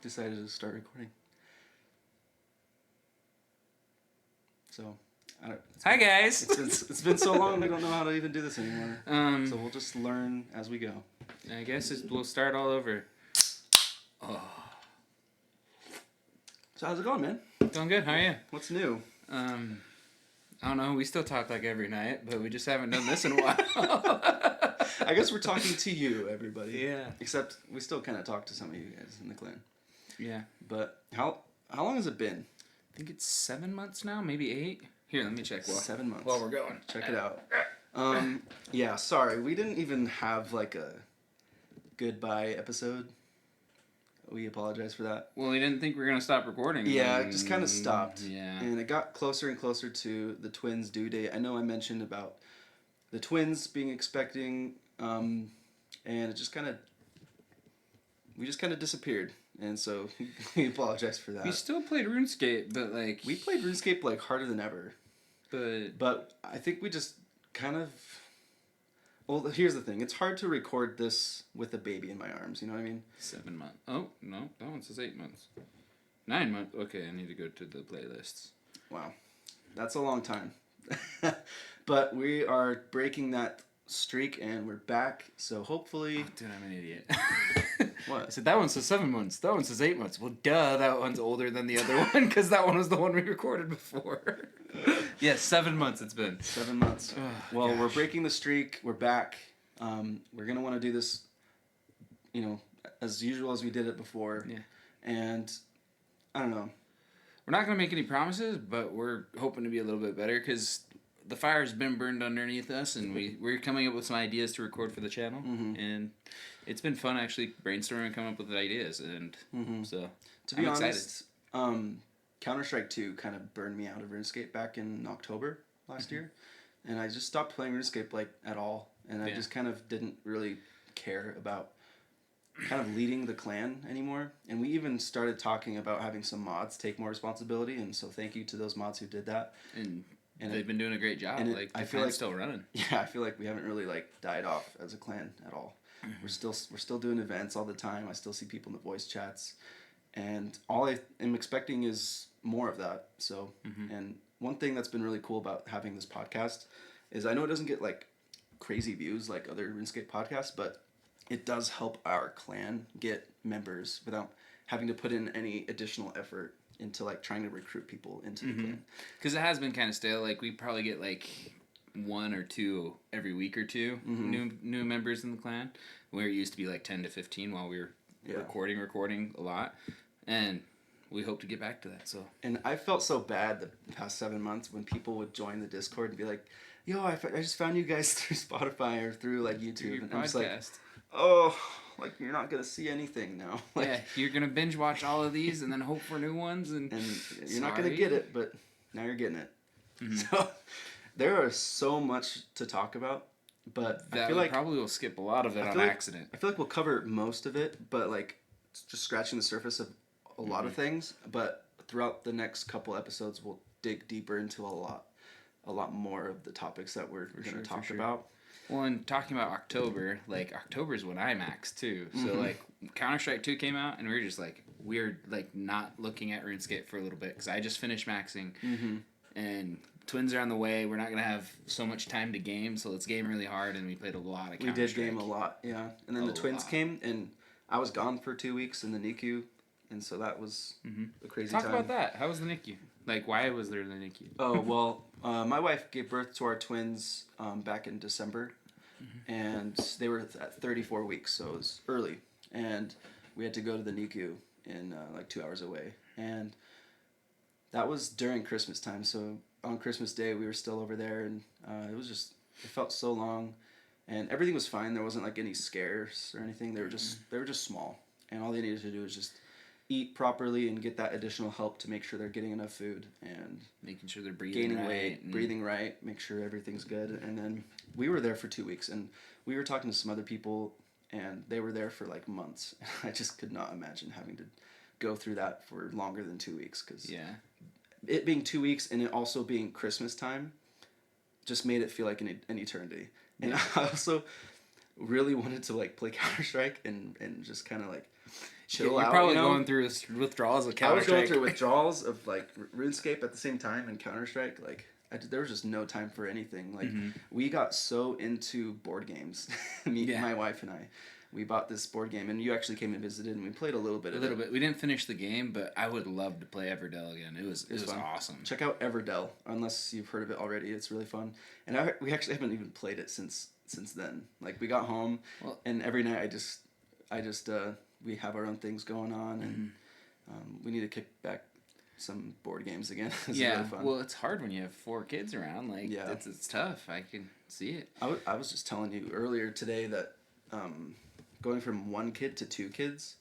decided to start recording. So, hi guys. It's been so long we don't know how to even do this anymore. So we'll just learn as we go. I guess we'll start all over. Oh. So how's it going, man? Going good. How are you? What's new? I don't know. We still talk like every night, but we just haven't done this in a while. I guess we're talking to you, everybody. Yeah. Except we still kind of talk to some of you guys in the clan. Yeah. But how long has it been? I think it's 7 months now, maybe 8. Here, let me check. 7 months. While we're going. Check it out. Yeah, sorry. We didn't even have like a goodbye episode. We apologize for that. Well, we didn't think we were going to stop recording. Yeah, it just kind of stopped. Yeah. And it got closer and closer to the twins' due date. I know I mentioned about the twins being expecting, and it just kind of... We just kind of disappeared. And so we apologize for that. We still played RuneScape, but like... We played RuneScape like harder than ever. But I think we just kind of... Well, here's the thing. It's hard to record this with a baby in my arms. You know what I mean? 7 months. Oh, no. That one says 8 months. 9 months. Okay, I need to go to the playlists. Wow. That's a long time. But we are breaking that streak and we're back. So hopefully... Oh, dude, I'm an idiot. What? I said, that one says 7 months. That one says 8 months. Well, duh, that one's older than the other one because that one was the one we recorded before. Yes, 7 months it's been. 7 months. Oh, well, gosh. We're breaking the streak. We're back. We're going to want to do this, as usual as we did it before. Yeah. And I don't know. We're not going to make any promises, but we're hoping to be a little bit better because the fire's been burned underneath us and we're coming up with some ideas to record for the channel. Mm-hmm. And it's been fun actually brainstorming and coming up with ideas. And so to be I'm honest, Counter-Strike 2 kind of burned me out of RuneScape back in October last year. And I just stopped playing RuneScape like at all. And I just kind of didn't really care about kind of leading the clan anymore. And we even started talking about having some mods take more responsibility. And so thank you to those mods who did that. And they've been doing a great job. And I feel like still running. Yeah, I feel like we haven't really died off as a clan at all. We're still doing events all the time. I still see people in the voice chats. And all I am expecting is more of that. So, and one thing that's been really cool about having this podcast is I know it doesn't get crazy views like other RuneScape podcasts, but it does help our clan get members without having to put in any additional effort into trying to recruit people into the clan. Because it has been kind of stale. We probably get 1 or 2 every week or two new members in the clan, where it used to be 10 to 15 while we were recording a lot, and we hope to get back to that. So. And I felt so bad the past 7 months when people would join the Discord and be like, "Yo, I just found you guys through Spotify or through YouTube," through your and podcast. I'm just like, "Oh, you're not gonna see anything now." Yeah, you're gonna binge watch all of these and then hope for new ones, and you're not gonna get it, but now you're getting it. So there are so much to talk about, but that I feel probably will skip a lot of it on accident. I feel like we'll cover most of it, but just scratching the surface of a lot of things. But throughout the next couple episodes, we'll dig deeper into a lot more of the topics that we're going to talk about. Well, and talking about October, October's when I maxed too. So Counter-Strike 2 came out, and we were just we're not looking at RuneScape for a little bit because I just finished maxing, and twins are on the way. We're not gonna have so much time to game, so let's game really hard. And we played a lot of Counter-Strike. We did game a lot, yeah. And then the twins came, and I was gone for 2 weeks in the NICU, and so that was a crazy time. Talk about that. How was the NICU? Why was there the NICU? Oh, well, my wife gave birth to our twins back in December, and they were at 34 weeks, so it was early. And we had to go to the NICU in 2 hours away. And that was during Christmas time, so on Christmas Day we were still over there, and it felt so long. And everything was fine. There wasn't any scares or anything. They were just small. And all they needed to do was just eat properly and get that additional help to make sure they're getting enough food and making sure they're breathing gaining right, weight, breathing right, make sure everything's good. And then we were there for 2 weeks, and we were talking to some other people, and they were there for months. I just could not imagine having to go through that for longer than 2 weeks, because it being 2 weeks and it also being Christmas time just made it feel like an eternity. And really wanted to like play Counter-Strike and just kind of like chill You're out. probably You know? going through withdrawals of I Counter was going Strike. through withdrawals of like RuneScape at the same time and Counter-Strike. Like there was just no time for anything. Like we got so into board games. My wife and I. We bought this board game, and you actually came and visited, and we played a little bit of it. We didn't finish the game, but I would love to play Everdell again. It was awesome. Check out Everdell, unless you've heard of it already. It's really fun. And we actually haven't even played it since then. Like, we got home, and every night we have our own things going on, and we need to kick back some board games again. It's really fun. Well, it's hard when you have 4 kids around. Like, it's tough. I can see it. I was just telling you earlier today that going from 1 kid to 2 kids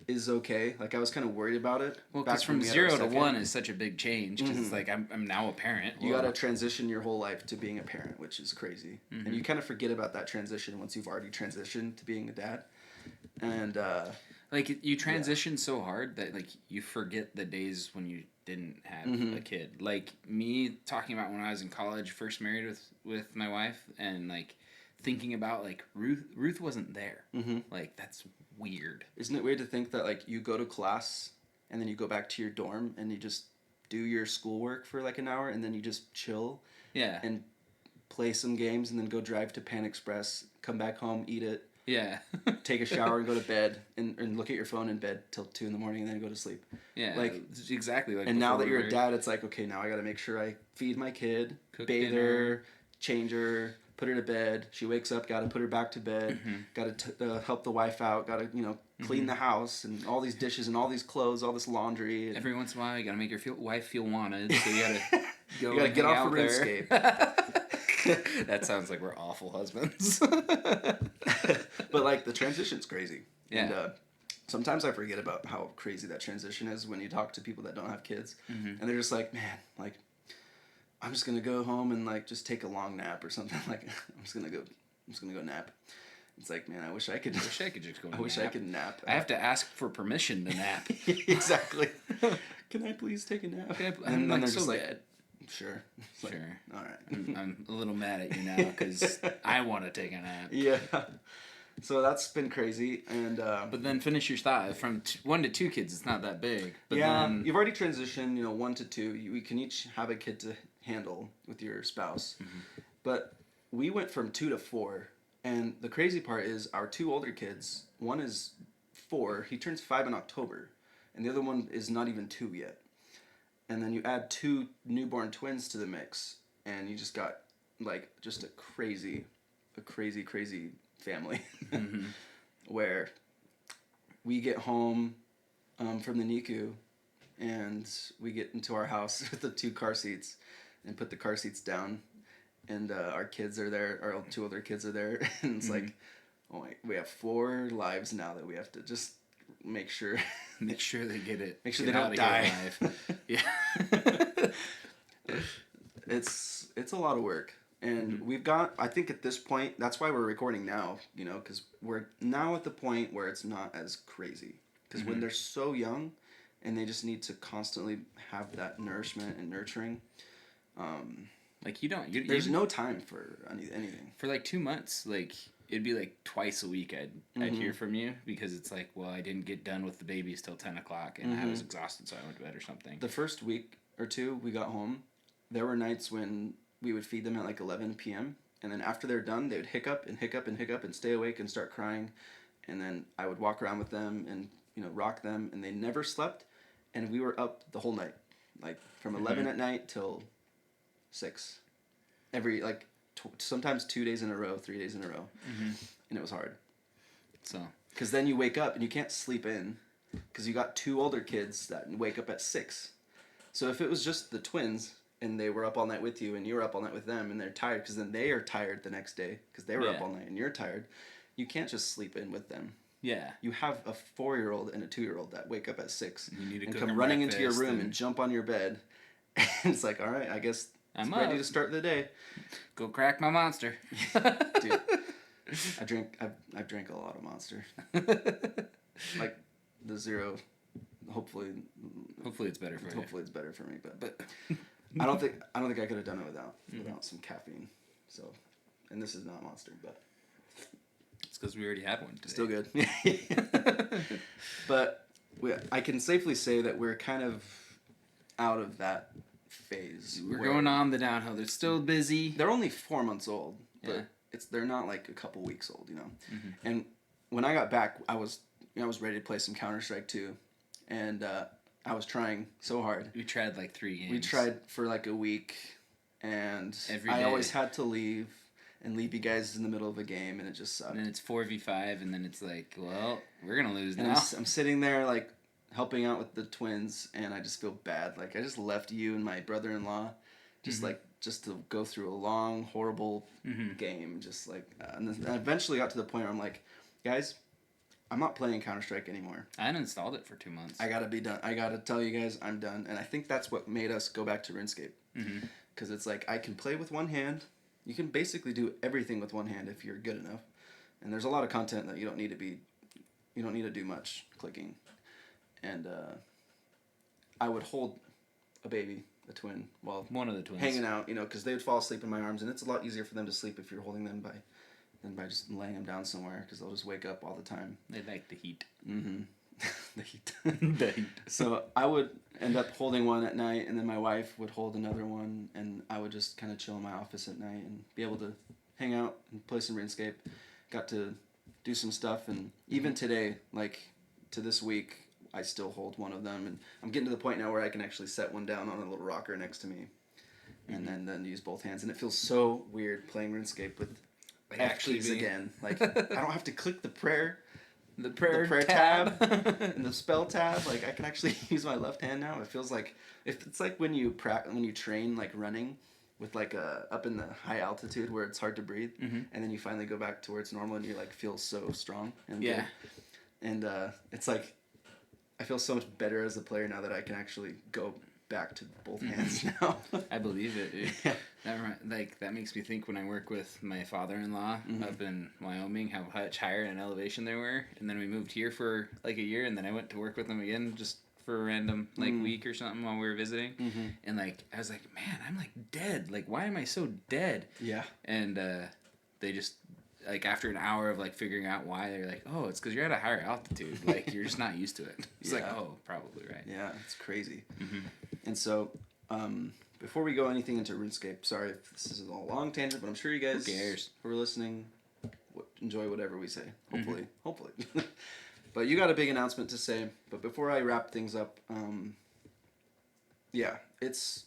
is okay. Like, I was kind of worried about it. Well, because from 0 to 1 is such a big change. Because it's like, I'm now a parent. You got to transition your whole life to being a parent, which is crazy. And you kind of forget about that transition once you've already transitioned to being a dad. And like, you transition so hard that like you forget the days when you didn't have a kid. Like, me talking about when I was in college, first married with my wife, and like thinking about like Ruth wasn't there. Like, that's weird. Isn't it weird to think that like you go to class and then you go back to your dorm and you just do your schoolwork for like an hour and then you just chill and play some games and then go drive to Pan Express, come back home, eat it, take a shower and go to bed and look at your phone in bed till 2 a.m. and then go to sleep. Like, exactly. Like, and now that you're a dad, it's like, okay, now I got to make sure I feed my kid, bathe her, change her, put her to bed. She wakes up, got to put her back to bed. Got to help the wife out. Got to clean the house and all these dishes and all these clothes, all this laundry. And every once in a while, you got to make your wife feel wanted. So you got to go. You got to get off the RuneScape. That sounds like we're awful husbands. But like the transition's crazy. Yeah. And sometimes I forget about how crazy that transition is when you talk to people that don't have kids, and they're just like, man, like, I'm just gonna go home and like just take a long nap or something. Like, I'm just gonna go nap. It's like, man, I wish I could just go. I wish I could nap. I have to ask for permission to nap. Exactly. Can I please take a nap? And then they're so just like, sure. Sure. Like, all right. I'm a little mad at you now because I want to take a nap. Yeah. So that's been crazy, and but then finish your thought. From 1 to 2 kids, it's not that big. But then, you've already transitioned. 1 to 2. We can each have a kid to handle with your spouse, but we went from 2 to 4. And the crazy part is our 2 older kids. One is 4. He turns 5 in October, and the other one is not even 2 yet. And then you add 2 newborn twins to the mix, and you just got like just a crazy family where we get home from the NICU and we get into our house with the 2 car seats and put the car seats down, and our kids are there, our 2 older kids are there, and it's like, oh my, we have 4 lives now that we have to just make sure they get it, make sure they don't die. Yeah. It's a lot of work. And we've got, I think at this point, that's why we're recording now, because we're now at the point where it's not as crazy. Because when they're so young and they just need to constantly have that nourishment and nurturing, like there's no time for anything. For like 2 months, like it'd be like twice a week I'd hear from you, because it's like, well, I didn't get done with the babies till 10 o'clock and I was exhausted, so I went to bed or something. The first week or 2 we got home, there were nights when we would feed them at like 11 p.m. and then after they're done, they would hiccup and stay awake and start crying, and then I would walk around with them and rock them, and they never slept, and we were up the whole night, like from 11 at night till 6, every like sometimes 2 days in a row, 3 days in a row, and it was hard. So because then you wake up and you can't sleep in because you got 2 older kids that wake up at 6. So if it was just the twins and they were up all night with you and you were up all night with them and they're tired, because then they are tired the next day because they were up all night and you're tired, you can't just sleep in with them. Yeah. You have a 4-year-old and a 2-year-old that wake up at 6 and come running into your room and jump on your bed. And it's like, all right, I guess I'm ready to start the day. Go crack my Monster. Dude, I've drank a lot of Monster. Like the 0. Hopefully it's better for you. Hopefully it's better for me, but I don't think I could have done it without some caffeine. So, and this is not Monster, but because we already had one today. Still good. But I can safely say that we're kind of out of that phase. We're going on the downhill. They're still busy. They're only 4 months old, but Yeah. they're not like a couple weeks old, you know. Mm-hmm. And when I got back, I was ready to play some Counter-Strike 2, and I was trying so hard. We tried like 3 games. We tried for like a week, and Every I day. always had to leave you guys in the middle of a game, and it just sucked. And then it's 4v5, and then it's like, well, we're gonna lose And now. I'm sitting there like helping out with the twins, and I just feel bad. Like I just left you and my brother-in-law, just to go through a long, horrible game. Just like, and then I eventually got to the point where I'm like, guys, I'm not playing Counter-Strike anymore. I uninstalled it for 2 months. I gotta be done. I gotta tell you guys, I'm done. And I think that's what made us go back to RuneScape. Because it's like I can play with one hand. You can basically do everything with one hand if you're good enough. And there's a lot of content that you don't need to do much clicking. And I would hold a baby, a twin, while One of the twins. hanging out, because they would fall asleep in my arms, and it's a lot easier for them to sleep if you're holding them than by just laying them down somewhere, because they'll just wake up all the time. They like the heat. The heat. The heat. So I would end up holding one at night, and then my wife would hold another one, and I would just kind of chill in my office at night and be able to hang out and play some RuneScape. Got to do some stuff, and even today, like to this week, I still hold one of them, and I'm getting to the point now where I can actually set one down on a little rocker next to me, and then use both hands, and it feels so weird playing RuneScape with F keys again. Like I don't have to click the prayer tab and the spell tab. Like I can actually use my left hand now. It feels like it's like when you train like running with like up in the high altitude where it's hard to breathe, and then you finally go back to where it's normal and you like feel so strong and good. And it's like I feel so much better as a player now that I can actually go back to both hands now. I believe it. Yeah. That makes me think when I work with my father-in-law up in Wyoming, how much higher in elevation they were, and then we moved here for like a year, and then I went to work with them again just for a random week or something while we were visiting, and like I was like, man, I'm like dead. Like, why am I so dead? Yeah. And they just like after an hour of like figuring out why, they're like, oh, it's because you're at a higher altitude. Like you're just not used to it. It's like, oh, probably right. Yeah, it's crazy. And so, before we go anything into RuneScape, sorry if this is a long tangent, but I'm sure you guys who are listening enjoy whatever we say. Hopefully. But you got a big announcement to say. But before I wrap things up, it's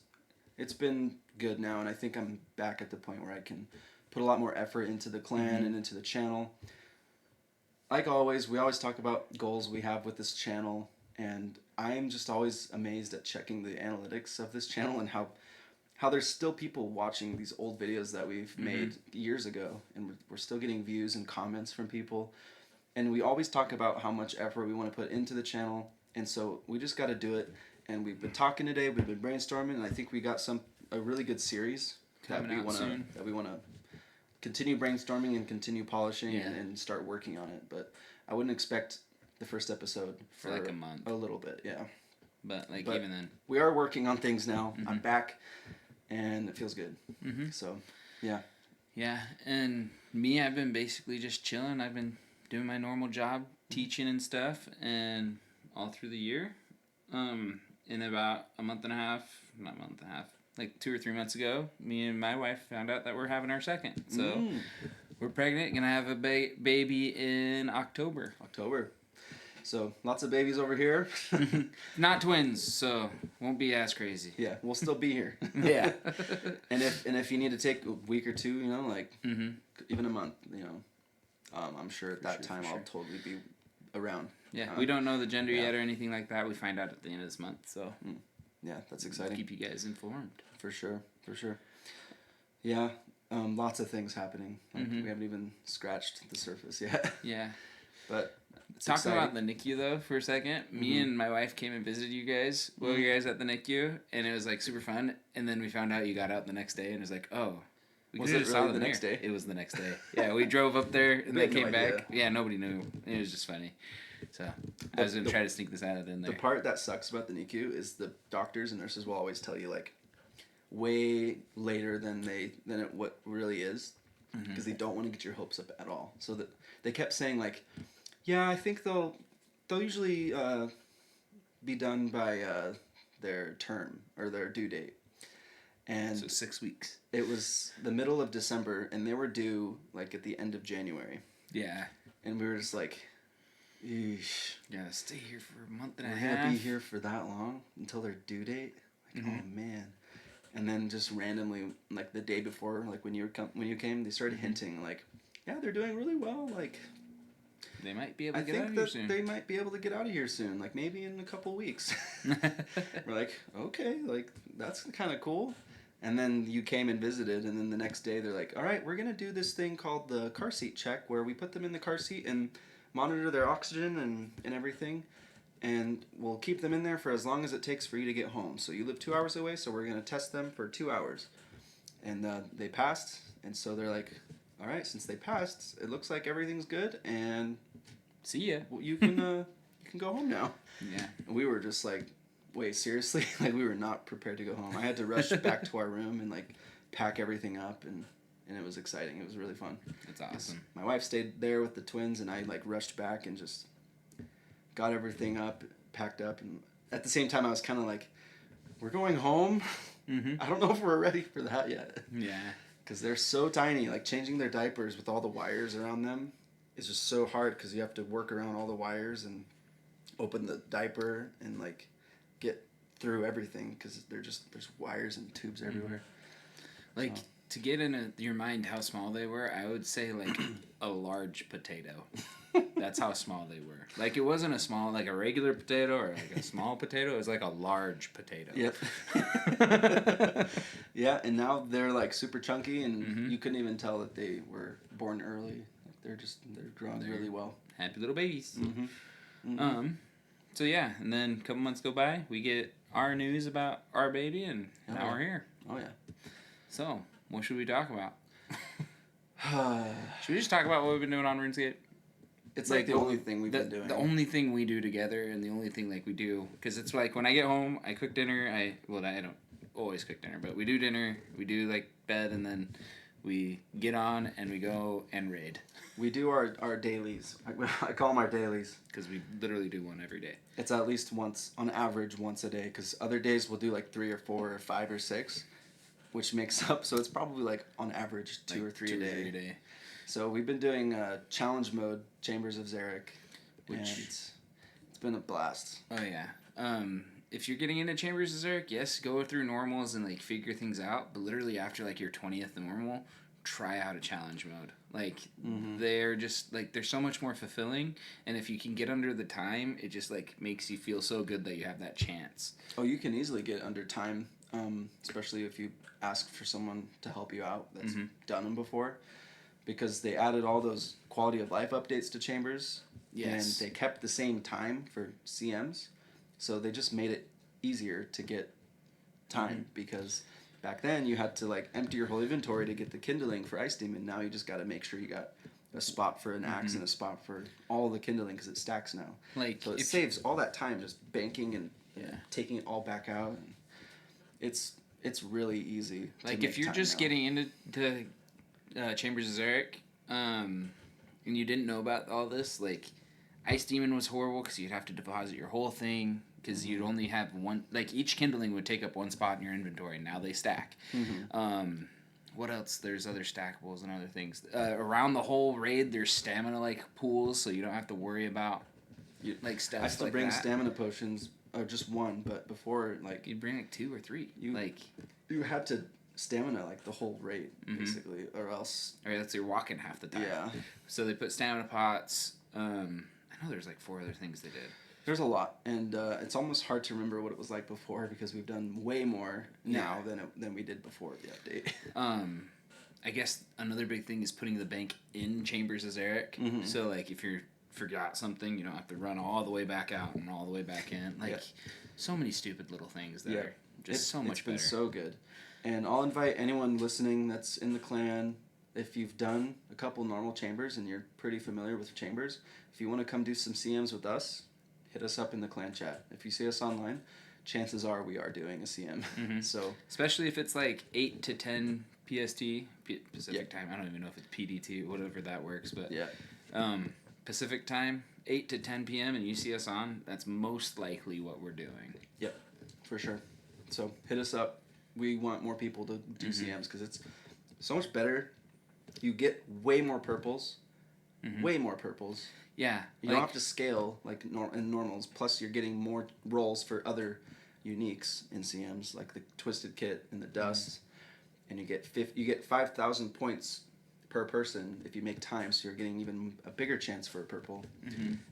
been good now, and I think I'm back at the point where I can put a lot more effort into the clan and into the channel. Like always, we always talk about goals we have with this channel, and I'm just always amazed at checking the analytics of this channel and how there's still people watching these old videos that we've made years ago, and we're still getting views and comments from people. And we always talk about how much effort we want to put into the channel, and so we just got to do it. And we've been talking today, we've been brainstorming, and I think we got a really good series that we want to continue brainstorming and continue polishing and start working on it. But I wouldn't expect the first episode for like a month. A little bit, yeah. But even then, we are working on things now. I'm back, and it feels good. So, yeah. Yeah, and me, I've been basically just chilling. I've been doing my normal job, teaching and stuff, and all through the year. In about like 2 or 3 months ago, me and my wife found out that we're having our second. So we're pregnant, gonna have a baby in October. So lots of babies over here. Not twins, so won't be as crazy. Yeah, we'll still be here. Yeah. And if you need to take a week or two, even a month, I'm sure at that time I'll totally be around. Yeah, we don't know the gender yet or anything like that. We find out at the end of this month, so yeah, that's exciting. Keep you guys informed. For sure. Yeah, lots of things happening. Like we haven't even scratched the surface yet. Yeah. But talking about the NICU though for a second, me and my wife came and visited you guys while you guys at the NICU, and it was like super fun. And then we found out you got out the next day, and it was like, oh, was it really the next day? It was the next day. Yeah, we drove up there and they came back. Yeah, nobody knew. It was just funny. So I was gonna try to sneak this out of in there. The part that sucks about the NICU is the doctors and nurses will always tell you like way later than what really is. because they don't want to get your hopes up at all. So that they kept saying like, yeah, I think they'll usually be done by their term or their due date. And so 6 weeks. It was the middle of December, and they were due like at the end of January. Yeah. And we were just like, eesh. Yeah, stay here for a month and a We're half. gonna be here for that long until their due date. Like, oh man. And then just randomly, like the day before, like when you came, they started hinting like, yeah, they're doing really well. Like, they might be able to get out of here soon. They might be able to get out of here soon, like maybe in a couple weeks. We're like, okay, like that's kind of cool. And then you came and visited, and then the next day they're like, all right, we're gonna do this thing called the car seat check, where we put them in the car seat and monitor their oxygen and everything. And we'll keep them in there for as long as it takes for you to get home. So you live 2 hours away, so we're going to test them for 2 hours. And they passed, and so they're like, all right, since they passed, it looks like everything's good, and see ya. You can go home now. Yeah. And we were just like, wait, seriously? Like, we were not prepared to go home. I had to rush back to our room and, like, pack everything up, and it was exciting. It was really fun. That's awesome. My wife stayed there with the twins, and I, like, rushed back and just got everything up, packed up, and at the same time I was kind of like, we're going home? I don't know if we're ready for that yet. Yeah. Because they're so tiny, like changing their diapers with all the wires around them is just so hard because you have to work around all the wires and open the diaper and like get through everything because there's wires and tubes everywhere. Like, to get in your mind how small they were, I would say like a large potato. That's how small they were. Like, it wasn't a small, like a regular potato or like a small potato. It was like a large potato. Yep. Yeah, and now they're like super chunky, and you couldn't even tell that they were born early. Like, they're growing really well. Happy little babies. So yeah, and then a couple months go by, we get our news about our baby, and now we're here. Oh yeah. So, what should we talk about? Should we just talk about what we've been doing on RuneScape? It's like the only thing we've been doing. The only thing we do together, and the only thing like we do, because it's like when I get home, I cook dinner. I don't always cook dinner, but we do dinner. We do like bed, and then we get on and we go and raid. We do our dailies. I call them our dailies because we literally do one every day. It's at least once, on average, once a day. Because other days we'll do like 3 or 4 or 5 or 6, which makes up. So it's probably like on average 2 or 3 a day. So we've been doing challenge mode, Chambers of Xeric, and it's been a blast. Oh yeah. If you're getting into Chambers of Xeric, yes, go through normals and like figure things out. But literally after like your 20th normal, try out a challenge mode. Like they're just like they're so much more fulfilling, and if you can get under the time, it just like makes you feel so good that you have that chance. Oh, you can easily get under time, especially if you ask for someone to help you out that's done them before. Because they added all those quality of life updates to Chambers. Yes. And they kept the same time for CMs. So they just made it easier to get time. Because back then you had to like empty your whole inventory to get the kindling for Ice Demon. Now you just got to make sure you got a spot for an axe and a spot for all the kindling because it stacks now. Like, so it saves all that time just banking and taking it all back out. And it's really easy. Like if you're just getting into Chambers of Xeric, and you didn't know about all this, like, Ice Demon was horrible because you'd have to deposit your whole thing because you'd only have one, like, each kindling would take up one spot in your inventory, and now they stack. What else? There's other stackables and other things. Around the whole raid, there's stamina, like, pools, so you don't have to worry about, like, stuff like that. I still bring stamina potions, just one, but before, like... You'd bring, like, 2 or 3. You had to... stamina like the whole raid basically, or else that's you're walking half the time. Yeah. So they put stamina pots. I know there's like 4 other things they did. There's a lot, and it's almost hard to remember what it was like before because we've done way more now than we did before the update. I guess another big thing is putting the bank in Chambers of Xeric. So like if you forgot something, you don't have to run all the way back out and all the way back in. Like so many stupid little things that are just so much better. It's been so good. And I'll invite anyone listening that's in the clan, if you've done a couple normal chambers and you're pretty familiar with chambers, if you want to come do some CMs with us, hit us up in the clan chat. If you see us online, chances are we are doing a CM. So especially if it's like 8 to 10 Pacific time. I don't even know if it's PDT, whatever that works, but Yeah. Pacific time, 8 to 10 p.m. and you see us on, that's most likely what we're doing. Yep, for sure. So hit us up. We want more people to do CMs because it's so much better. You get way more purples. Way more purples. Yeah. You don't have to scale like in normals. Plus, you're getting more rolls for other uniques in CMs, like the Twisted Kit and the Dust. And you get 5,000 points per person if you make time, so you're getting even a bigger chance for a purple.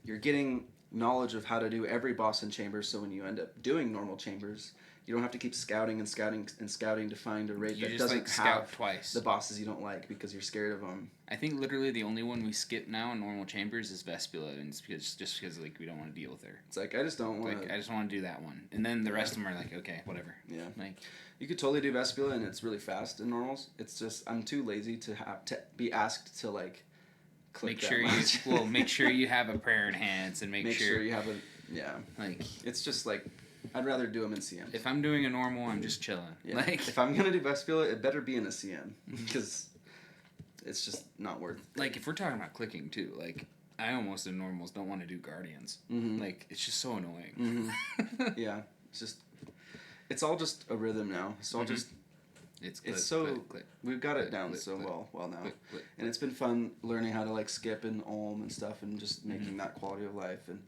You're getting knowledge of how to do every boss in chambers, so when you end up doing normal chambers, you don't have to keep scouting and scouting and scouting to find a raid that doesn't have twice. the bosses you don't like because you're scared of them. I think literally the only one we skip now in normal chambers is Vespula, and it's because like we don't want to deal with her. It's like I just don't want. Like I just want to do that one, and then the rest of them are like okay, whatever. Yeah. Like you could totally do Vespula, and it's really fast in normals. It's just I'm too lazy to have to be asked to like. Click make sure you have a prayer enhance and make sure you have a like it's just like I'd rather do them in CM. If I'm doing a normal, I'm just chilling. Yeah. Like if I'm gonna do Vespula, it better be in a CM because it's just not worth. Like if we're talking about clicking too, like I almost in normals don't want to do Guardians. Like it's just so annoying. Yeah, it's all just a rhythm now. It's all just. It's so click, we've got it down so well now, and it's been fun learning how to like skip and Ulm and stuff, and just making that quality of life, and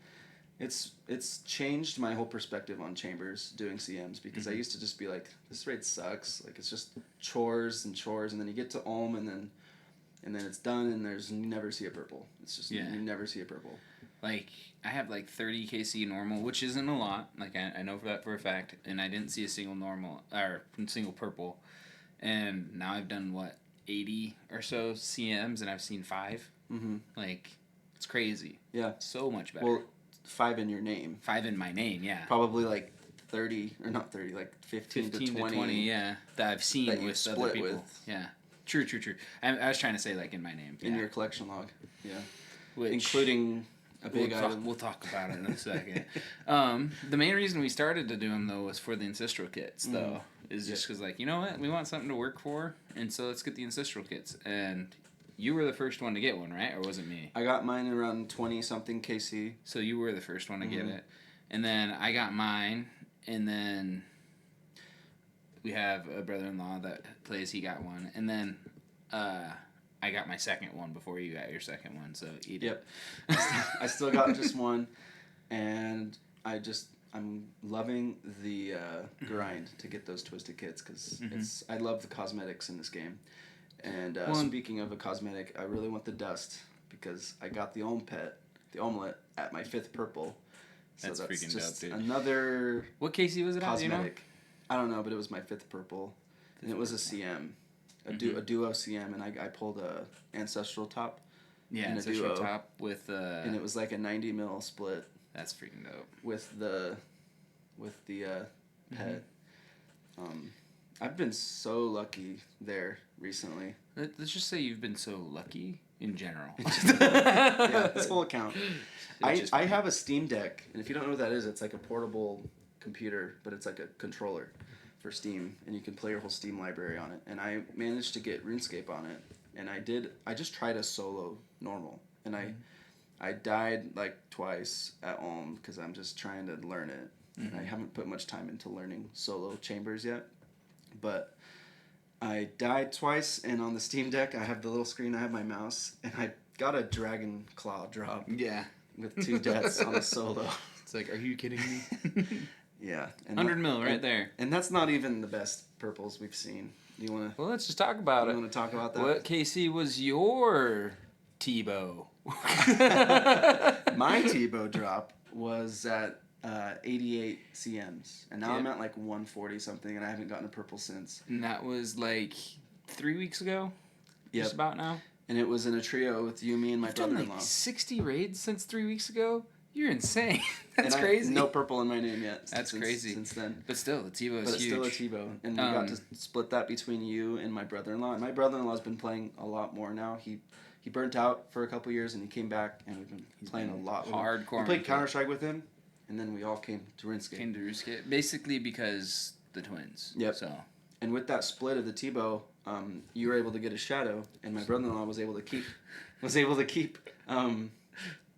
it's changed my whole perspective on chambers doing CMs because I used to just be like, this raid sucks, like it's just chores, and then you get to Ulm and then it's done and you never see a purple. It's just you never see a purple. Like I have like 30 KC normal, which isn't a lot. Like I know that for a fact, and I didn't see a single normal or single purple. And now I've done 80 or so CMs, and I've seen 5. Like it's crazy. Yeah, so much better. Well, 5 in your name. 5 in my name, yeah. Probably like 30 or not 30, like 15 to 20. Yeah, that I've seen that with split other people. With. Yeah, true. I was trying to say like in my name. In your collection log, yeah, including. Item. We'll talk about it in a second. The main reason we started to do them though was for the ancestral kits, though. Is just because like you know what, we want something to work for, and so let's get the ancestral kits. And you were the first one to get one, right? Or was it me? I got mine around 20 something KC. So you were the first one to get it, and then I got mine, and then we have a brother-in-law that plays. He got one, and then. I got my second one before you got your second one, so eat it. I still got just one, and I'm loving the grind to get those Twisted Kits because I love the cosmetics in this game. And speaking of a cosmetic, I really want the Dust because I got the Omelet at my 5th purple. So that's freaking just dope, dude. Another what KC was it cosmetic. At, do you know? I don't know, but it was my 5th purple, and it was a CM. A duo CM, and I pulled a ancestral top. Yeah, ancestral top with and it was like a 90 mil split. That's freaking dope. With the pet. I've been so lucky there recently. Let's just say you've been so lucky in general. Yeah, this whole account. I have a Steam Deck, and if you don't know what that is, it's like a portable computer, but it's like a controller. For Steam, and you can play your whole Steam library on it, and I managed to get RuneScape on it, and I just tried a solo normal, and I died like twice at Ulm because I'm just trying to learn it, and I haven't put much time into learning solo chambers yet, but I died twice, and on the Steam Deck I have the little screen, I have my mouse, and I got a Dragon Claw drop with 2 deaths on a solo. It's like, are you kidding me? Yeah. 100 mil right there. And that's not even the best purples we've seen. You want to... Well, let's just talk about it. You want to talk about that? What KC was your Tebow? My Tebow drop was at 88 CMs. And now I'm at like 140 something, and I haven't gotten a purple since. And that was like 3 weeks ago? Just about now? And it was in a trio with you, me, and my brother-in-law. You've done like 60 raids since 3 weeks ago? You're insane. That's crazy. No purple in my name yet. That's crazy. Since then. But still, the Tebow is huge. But it's still a Tebow. And we got to split that between you and my brother-in-law. And my brother-in-law's been playing a lot more now. He burnt out for a couple years, and he came back, and we've been playing a lot. Hardcore. We played Counter-Strike with him, and then we all came to RuneScape. Basically because the twins. Yep. So. And with that split of the Tebow, you were able to get a shadow, and my brother-in-law was able to keep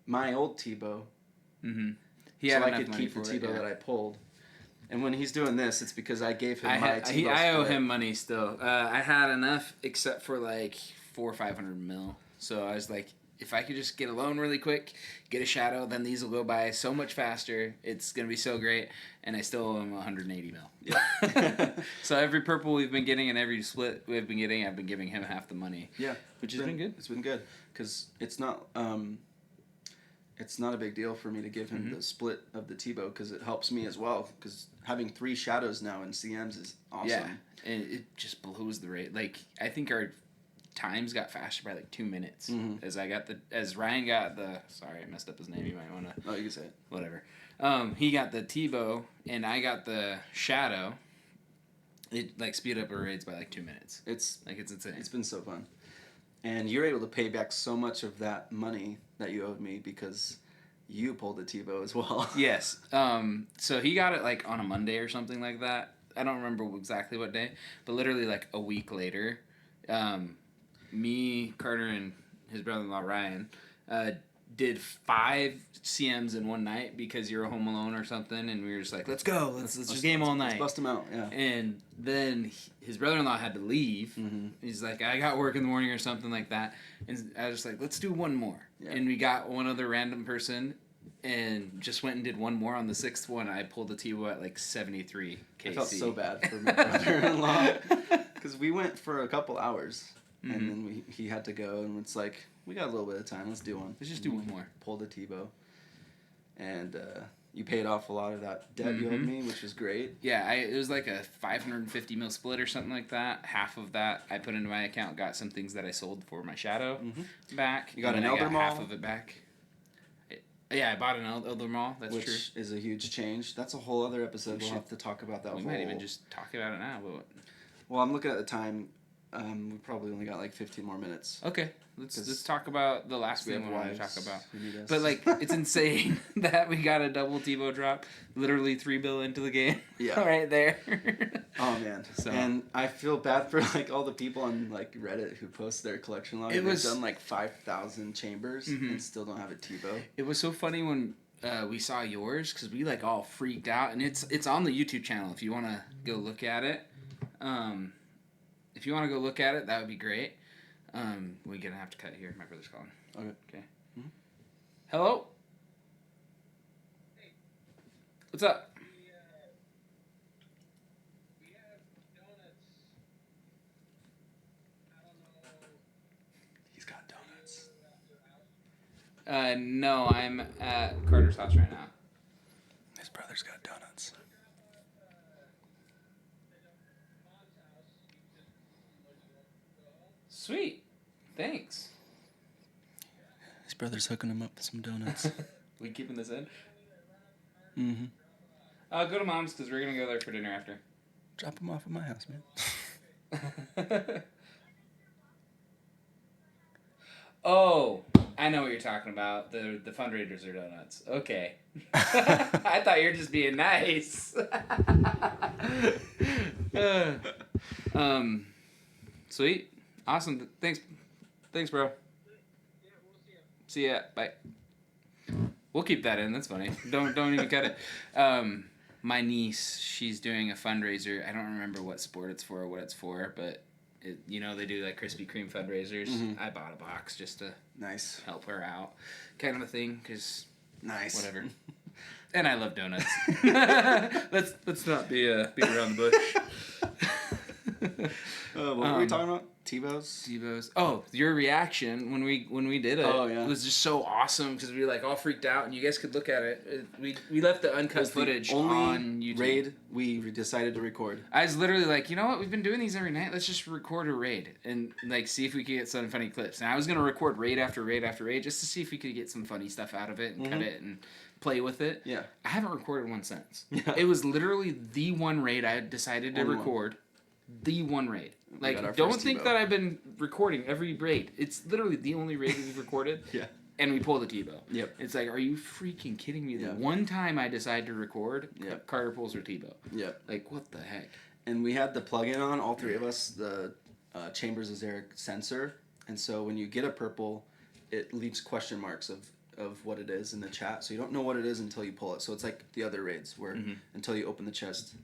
my old Tebow. Mm-hmm. So I could keep the Tebow that I pulled. And when he's doing this, it's because I gave him my Tebow. I owe him money still. I had enough except for like 400 or 500 mil. So I was like, if I could just get a loan really quick, get a shadow, then these will go by so much faster. It's going to be so great. And I still owe him 180 mil. Yeah. So every purple we've been getting and every split we've been getting, I've been giving him half the money. Yeah. Which has been good. It's been good. Because it's not a big deal for me to give him the split of the Tebow because it helps me as well. Because having 3 shadows now in CMs is awesome. Yeah. And it just blows the rate. Like, I think our times got faster by like 2 minutes. As Ryan got the, sorry, I messed up his name. You might want to. Oh, you can say it. Whatever. He got the Tebow and I got the shadow. It like speed up our raids by like 2 minutes. It's insane. It's been so fun, and you're able to pay back so much of that money that you owed me because you pulled the Tebow as well. Yes. So he got it like on a Monday or something like that. I don't remember exactly what day, but literally like a week later. Me, Carter, and his brother-in-law Ryan did 5 CMs in one night because you were home alone or something, and we were just like, let's go, let's just game all night. Let's bust them out, yeah. And then his brother-in-law had to leave. Mm-hmm. He's like, I got work in the morning or something like that. And I was just like, let's do one more. Yeah. And we got one other random person and just went and did one more on the 6th one. I pulled the Tebow at like 73 KC. I felt so bad for my brother-in-law because we went for a couple hours. Mm-hmm. And then he had to go, and it's like, we got a little bit of time. Let's do one. Let's just do one more. Pull the Tebow. And you paid off a lot of that debt you owed me, which was great. Yeah, it was like a 550 mil split or something like that. Half of that I put into my account, got some things that I sold for my shadow back. You got an Elder Mall? Half of it back. Yeah, I bought an Elder Mall. That's which true. Which is a huge change. That's a whole other episode. We'll have to talk about that. We might even just talk about it now. But well, I'm looking at the time. We probably only got like 15 more minutes. Okay, let's talk about the last thing we want to talk about. But like, it's insane that we got a double Tebow drop, literally 3 bill into the game. Yeah, right there. Oh man. So. And I feel bad for like all the people on like Reddit who post their collection log. They've done like 5,000 chambers and still don't have a Tebow. It was so funny when we saw yours because we like all freaked out, and it's on the YouTube channel if you want to go look at it. If you want to go look at it, that would be great. We're going to have to cut here. My brother's calling. Okay. Mm-hmm. Hello? Hey. What's up? We have donuts. I don't know. He's got donuts. No, I'm at Carter's house right now. His brother's got donuts. Sweet. Thanks. His brother's hooking him up with some donuts. We keeping this in? Mm-hmm. Go to Mom's because we're going to go there for dinner after. Drop him off at my house, man. Oh, I know what you're talking about. The fundraisers are donuts. Okay. I thought you were just being nice. Sweet. Awesome. Thanks, bro. Yeah, we'll see ya. Bye. We'll keep that in. That's funny. Don't even cut it. My niece, she's doing a fundraiser. I don't remember what sport it's for or what it's for, but they do like Krispy Kreme fundraisers. Mm-hmm. I bought a box just to help her out, kind of a thing. Cause whatever. And I love donuts. let's not be around the bush. What were we talking about? Tebows. Oh, your reaction when we did it. Oh, yeah. It was just so awesome because we were like all freaked out, and you guys could look at it. We left the uncut footage on YouTube. Raid we decided to record. I was literally like, you know what? We've been doing these every night. Let's just record a raid and like see if we could get some funny clips. And I was gonna record raid after raid after raid just to see if we could get some funny stuff out of it and cut it and play with it. Yeah. I haven't recorded one since. Yeah. It was literally the one raid I decided to record. The one raid. Like, don't think that I've been recording every raid. It's literally the only raid we've recorded. Yeah. And we pulled the Tebow. Yep. It's like, are you freaking kidding me? The one time I decide to record, Carter pulls her Tebow. Yep. Like, what the heck? And we had the plug-in on, all three of us, the Chambers' Azeric sensor, and so when you get a purple, it leaves question marks of what it is in the chat. So you don't know what it is until you pull it. So it's like the other raids where until you open the chest,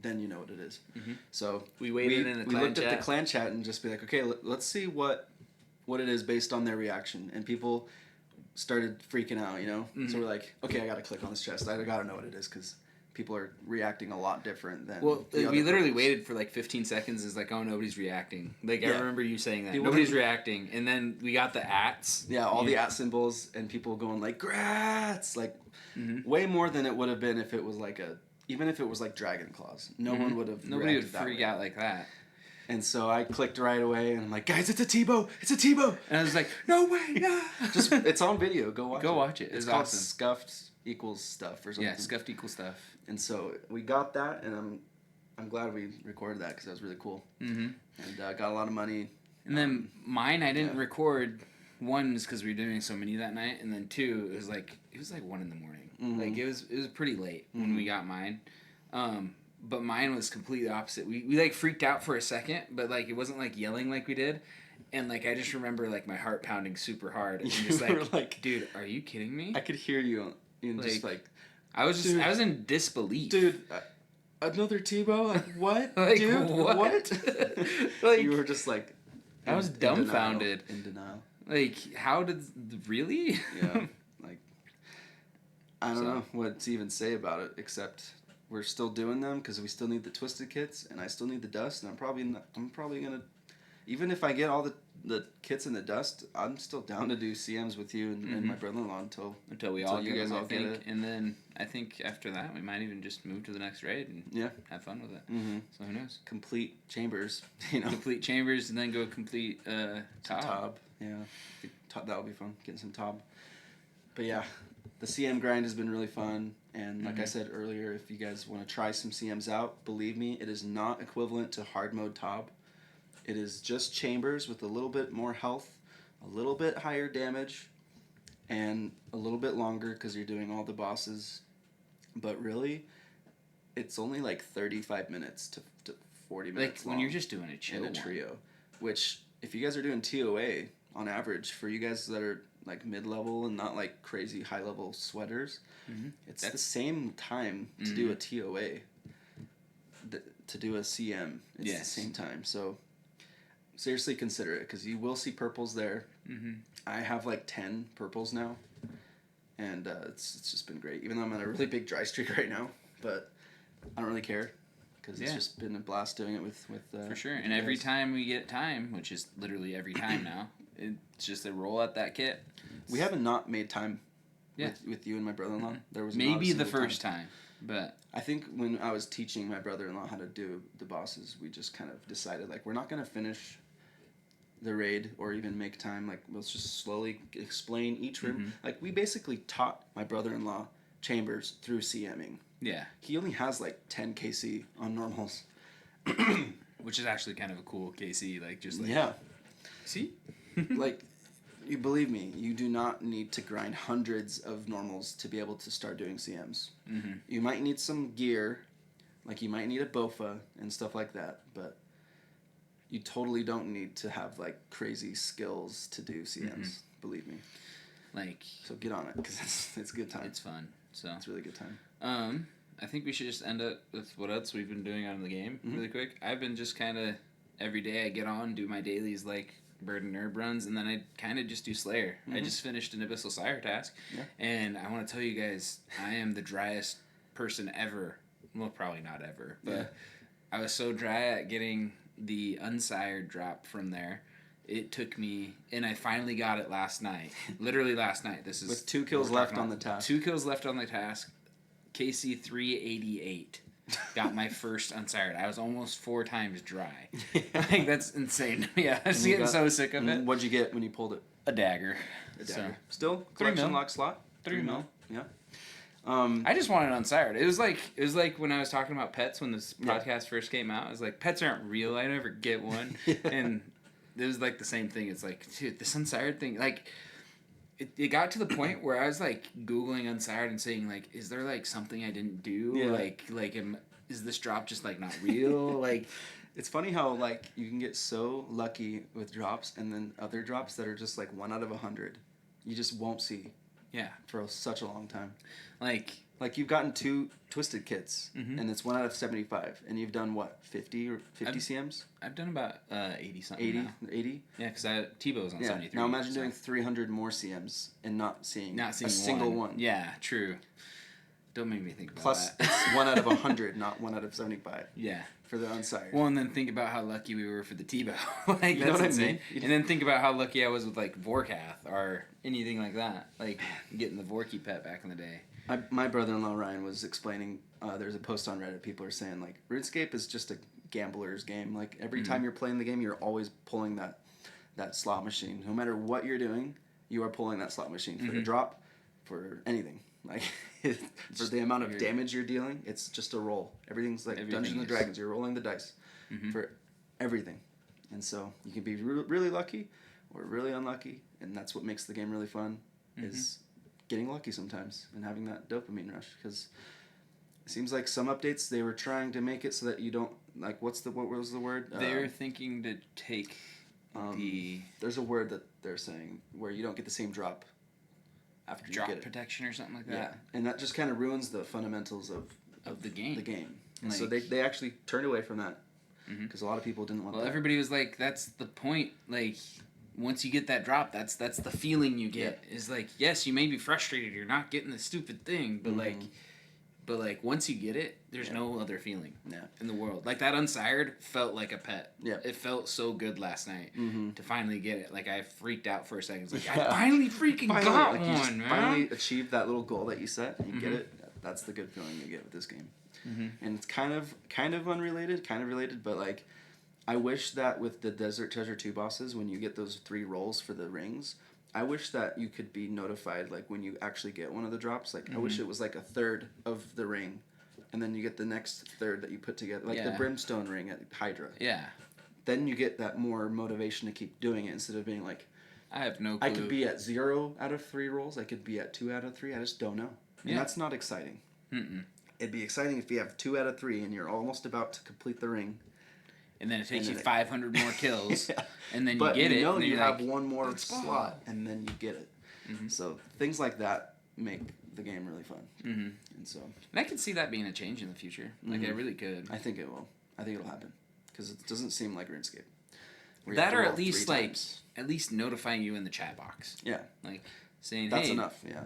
then you know what it is. So we waited in the we clan looked chat. at the clan chat and just be like, okay, let's see what it is based on their reaction. And people started freaking out, you know. So we're like, okay, I gotta click on this chest. I gotta know what it is because people are reacting a lot different than. Well, the we other literally purples. waited for like 15 seconds. It's like, oh, nobody's reacting. Like, I Yeah. remember you saying that. People Nobody's didn't- reacting. And then we got the ats. Yeah, all the at symbols and people going like grats, like way more than it would have been if it was like even if it was like Dragon Claws. No one would have. Nobody would reacted that freak way. out like that. And so I clicked right away and I'm like, guys, it's a Tebow! It's a Tebow! And I was like, no way, no. Just it's on video. Go watch it. Go watch it. It's It's called awesome. Scuffed equals stuff or something. Yeah, scuffed equal stuff. And so we got that, and I'm glad we recorded that because that was really cool. And got a lot of money. And then mine, I didn't yeah. record. One is because we were doing so many that night, and then two, it was like 1 in the morning. Like it was pretty late when we got mine. But mine was completely opposite. We like freaked out for a second, but like it wasn't like yelling like we did. And like I just remember like my heart pounding super hard and just You were like, like, dude, are you kidding me? I could hear you, just like, I was dude, I was in disbelief. dude, another Tebow? Like, what? Like, dude, what? Like, you were just like, I was dumbfounded. In denial. Like, how did really? Yeah. Like, I don't So- know what to even say about it except we're still doing them because we still need the twisted kits and I still need the dust and I'm probably gonna, even if I get all the kits and the dust, I'm still down to do CMs with you and my brother-in-law until we all you get guys them, all I get think. it. And then I think after that, we might even just move to the next raid and Yeah. have fun with it. So who knows? Complete chambers, you know. Complete chambers and then go complete top. Tob. Yeah. That would be fun, getting some Tob. But yeah, the CM grind has been really fun. And like I said earlier, if you guys want to try some CMs out, believe me, it is not equivalent to hard mode Tob. It is just chambers with a little bit more health, a little bit higher damage, and a little bit longer because you're doing all the bosses. But really, it's only like 35 minutes to 40 minutes Like when long you're just doing a chill in a one. trio. Which, if you guys are doing TOA, on average, for you guys that are like mid-level and not like crazy high-level sweaters, it's the same time to do a TOA to do a CM. It's the same time. So seriously consider it because you will see purples there. I have like 10 purples now, and it's just been great. Even though I'm on a really big dry streak right now, but I don't really care because it's just been a blast doing it with For sure. with And you every guys. time we get time, which is literally every time now, it's just a roll out that kit. We haven't not made time Yeah. with you and my brother-in-law. There was not a Maybe the single first time, but I think when I was teaching my brother-in-law how to do the bosses, we just kind of decided like we're not gonna finish the raid or even make time. Like let's just slowly explain each room. Like we basically taught my brother-in-law chambers through CMing. yeah, He only has like 10 KC on normals. which is actually kind of a cool KC. Like just like Yeah, see, like you believe me, you do not need to grind hundreds of normals to be able to start doing CMs. You might need some gear, like you might need a BOFA and stuff like that, but you totally don't need to have like crazy skills to do CMs. Believe me. like So get on it because it's a good time. it's fun. So It's a really good time. I think we should just end up with what else we've been doing out in the game really quick. I've been just kind of every day I get on, do my dailies like Bird and Herb runs, and then I kind of just do Slayer. I just finished an Abyssal Sire task, and I want to tell you guys, I am the driest person ever. Well, probably not ever, but I was so dry at getting the unsired drop from there. It took me, and I finally got it last night. Literally last night. This is With 2 kills left on the task. 2 kills left on the task. KC 388. Got my first unsired. I was almost 4 times dry. Like that's insane. Yeah, I was getting so sick of it. What'd you get when you pulled it? A dagger. A So, dagger. Still 3 collection mil. lock slot. 3 mil. Yeah. I just wanted unsired. It was like when I was talking about pets when this podcast first came out. I was like, pets aren't real. I never get one. And it was like the same thing. It's like, dude, this unsired thing, like. It got to the point where I was like Googling unsired and saying like, is there like something I didn't do? Yeah. Like is this drop just like not real? Like It's funny how like you can get so lucky with drops, and then other drops that are just like 1 out of 100, you just won't see Yeah. for such a long time. Like Like you've gotten 2 twisted kits, Mhm. and it's 1 out of 75, and you've done what, 50 or 50 CMs? I've done about 80 something 80, now. 80? Yeah, because Tebow's on Yeah. 73. Now imagine so doing 300 more CMs and not seeing not seeing a single one. Yeah, true. Don't make me think about Plus, that. it's 1 out of 100, not 1 out of 75 Yeah. for the unsired. Well, and then think about how lucky we were for the Tebow. Like, You know that's what I insane. mean? And then think about how lucky I was with, like, Vorkath or anything like that. Like, getting the Vorky pet back in the day. My brother-in-law Ryan was explaining. There's a post on Reddit. People are saying like RuneScape is just a gambler's game. Like every time you're playing the game, you're always pulling that slot machine. No matter what you're doing, you are pulling that slot machine for a drop, for anything. Like for the amount of damage you're dealing, it's just a roll. Everything's like Everything Dungeons and is. Dragons. You're rolling the dice for everything, and so you can be really lucky or really unlucky, and that's what makes the game really fun. Is getting lucky sometimes and having that dopamine rush, because it seems like some updates they were trying to make it so that you don't like what was the word They're thinking to take the there's a word that they're saying where you don't get the same drop after you drop get it. protection or something like Yeah, that and that just kind of ruins the fundamentals of of the game. And so Like- they actually turned away from that because a lot of people didn't want Well, that. everybody was like, "That's the point." Like, once you get that drop, that's the feeling you get. Is like, yes, you may be frustrated, you're not getting the stupid thing, but like once you get it, there's no other feeling Yeah. in the world. Like that unsired felt like a pet. Yeah. It felt so good last night to finally get it. Like I freaked out for a second. It's like Yeah. I finally freaking Finally, got like, you just one, man. finally achieved that little goal that you set and you get it. That's the good feeling you get with this game. And it's kind of unrelated, kind of related, but like I wish that with the Desert Treasure 2 bosses, when you get those 3 rolls for the rings, I wish that you could be notified like when you actually get one of the drops. Like I wish it was like a third of the ring, and then you get the next third that you put together, like the Yeah. Brimstone ring at Hydra. Yeah. Then you get that more motivation to keep doing it instead of being like, I have no clue. I could be at 0 out of 3 rolls. I could be at 2 out of 3. I just don't know. And Yeah. that's not exciting. Mm-mm. It'd be exciting if you have 2 out of 3 and you're almost about to complete the ring. And then it takes And you then 500 more kills, Yeah. and then But you get it. know and you you're have like, one more "Let's go." slot, and then you get it. So things like that make the game really fun. Mm-hmm. And so And I could see that being a change in the future. Like I really could. I think it will. I think it'll happen because it doesn't seem like RuneScape. where you have That to or roll at least 3 like times. at least notifying you in the chat box, Yeah, like saying, that's "Hey, enough. Yeah.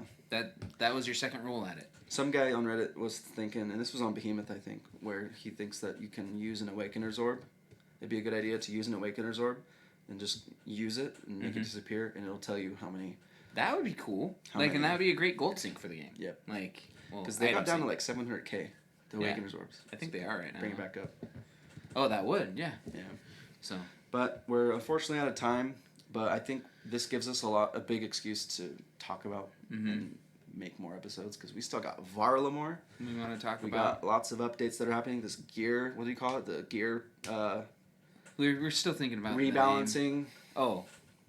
that was your second roll at it." Some guy on Reddit was thinking, and this was on Behemoth, I think, where he thinks that you can use an Awakener's Orb. It'd be a good idea to use an Awakener's Orb and just use it and make it disappear, and it'll tell you how many. That would be cool. How like, many? and that would be a great gold sink for the game. Yep. Like, well, Because I they got haven't down to seen- like 700k, the Yeah. Awakener's Orbs. I think they are right now. Bring it back up. Oh, that would, yeah. Yeah. So But we're unfortunately out of time. But I think this gives us a big excuse to talk about and make more episodes because we still got Varlamore. we want to talk We about. got lots of updates that are happening. This gear, what do you call it? The gear We're still thinking about the name. rebalancing. Oh,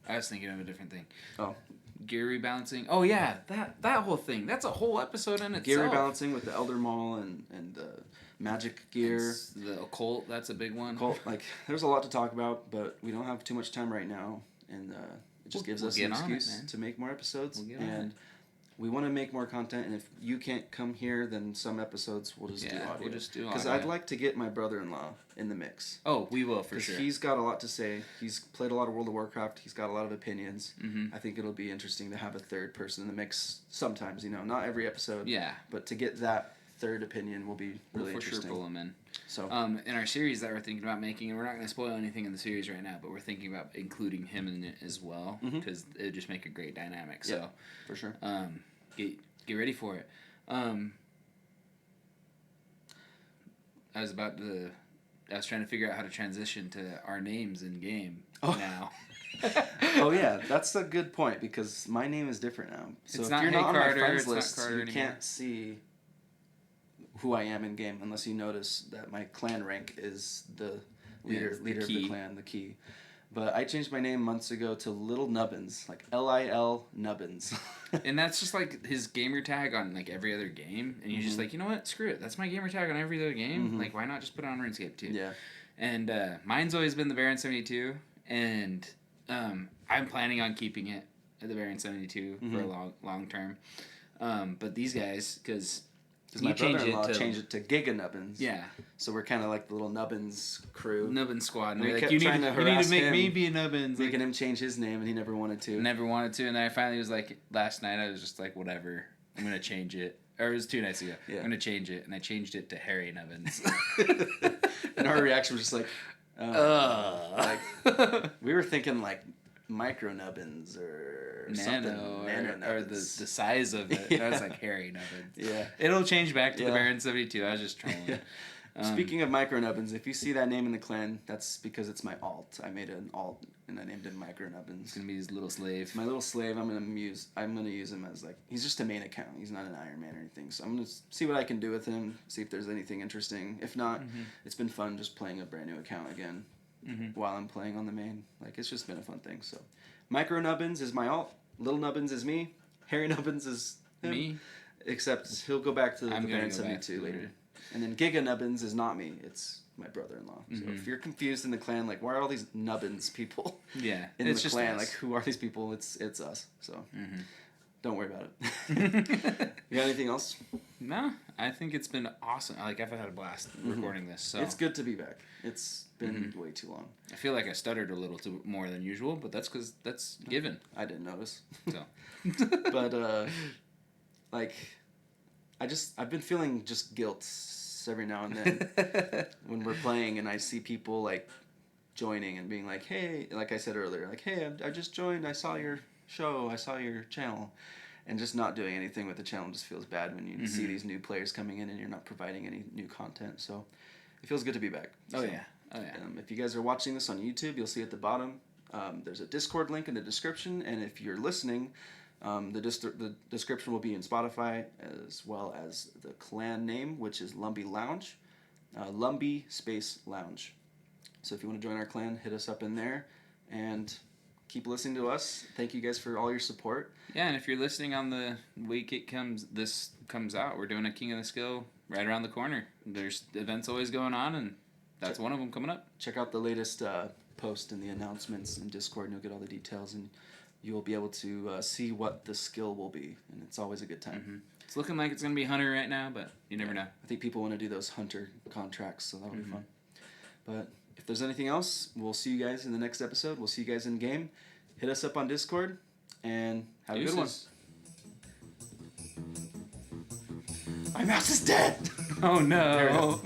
I was thinking of a different thing. Oh, Gear rebalancing. Oh yeah, that whole thing. That's a whole episode in itself. gear rebalancing with the Elder Maul and the magic gear. It's the occult. That's a big one. Cult, like, there's a lot to talk about, but we don't have too much time right now, and it just gives we'll us an get on it, excuse man. to make more episodes. We'll get on And we want to make more content, and if you can't come here, then some episodes we'll just do Yeah, audio. we'll just do Because audio. I'd like to get my brother-in-law in the mix. Oh, we will for Because sure. he's got a lot to say. He's played a lot of World of Warcraft. He's got a lot of opinions. Mm-hmm. I think it'll be interesting to have a third person in the mix sometimes, not every episode. Yeah, But to get that third opinion will be really we'll for sure interesting. pull them in. So, In our series that we're thinking about making, and we're not going to spoil anything in the series right now, but we're thinking about including him in it as well because it would just make a great dynamic. Yeah. So, for sure. get ready for it. I was trying to figure out how to transition to our names in game now. Oh yeah, that's a good point because my name is different now. So It's if not you're Hey not on Carter, my friends it's not list, Carter you anymore. can't see who I am in game unless you notice that my clan rank is the leader it's the leader of key. the clan, the key. But I changed my name months ago to Little Nubbins, like Lil Nubbins. And that's just like his gamer tag on like every other game, and you're just like, you know what, screw it, that's my gamer tag on every other game. Like, why not just put it on RuneScape too? Yeah. And mine's always been the Baron 72, and I'm planning on keeping it at the Baron 72 for a long term. But these guys, because my brother-in-law changed it to Giga Nubbins. Yeah. So we're kind of like the little Nubbins crew. Nubbins squad. And We they're like, kept you need trying to to harass make him, me be a Nubbins. Making him change his name, and he never wanted to. Never wanted to, and then I finally was like, last night I was just like, whatever, I'm gonna change it. Or it was 2 nights ago. Yeah. I'm gonna change it, and I changed it to Harry Nubbins. And our reaction was just like, like we were thinking like micro Nubbins or something. Nano or the size of it. Yeah. I was like, Harry Nubbins. Yeah. It'll change back to Yeah. the Baron 72. I was just trolling. Yeah. Speaking of micro Nubbins, if you see that name in the clan, that's because it's my alt. I made an alt and I named him Micro Nubbins. It's gonna be his little slave. My little slave. I'm gonna use him as like he's just a main account. He's not an Iron Man or anything. So I'm gonna see what I can do with him. See if there's anything interesting. If not, it's been fun just playing a brand new account again while I'm playing on the main. Like it's just been a fun thing. So Micro Nubbins is my alt. Little Nubbins is me. Harry Nubbins is him. Me? Except he'll go back to the I'm gonna Baron go back 72 to later. the- And then Giga Nubbins is not me. It's my brother-in-law. So if you're confused in the clan, like, why are all these Nubbins people Yeah. in It's the just clan? us. Like, who are these people? It's us. So don't worry about it. You got anything else? No, I think it's been awesome. Like, I've had a blast recording this. So It's good to be back. It's been way too long. I feel like I stuttered a little too more than usual, but that's because that's given. I didn't notice. So. But, like, I've been feeling just guilt every now and then when we're playing and I see people, like, joining and being like, hey, like I said earlier, like, hey, I just joined, I saw your show, I saw your channel, and just not doing anything with the channel just feels bad when you see these new players coming in and you're not providing any new content. So it feels good to be back. Oh, So, yeah. if you guys are watching this on YouTube, you'll see at the bottom there's a Discord link in the description, and if you're listening, the description will be in Spotify, as well as the clan name, which is Lumbridge Lounge, Lumbridge space Lounge. So if you want to join our clan, hit us up in there, and keep listening to us. Thank you guys for all your support. Yeah, and if you're listening on the week this comes out, we're doing a King of the Skill right around the corner. There's events always going on, and that's one of them coming up. Check out the latest post and the announcements in Discord, and you'll get all the details, and you'll be able to see what the skill will be, and it's always a good time. It's looking like it's going to be Hunter right now, but you never know. I think people want to do those hunter contracts, so that'll be fun. But if there's anything else, we'll see you guys in the next episode. We'll see you guys in game. Hit us up on Discord, and have a good one. Deuces. My mouse is dead! Oh, no. There we go.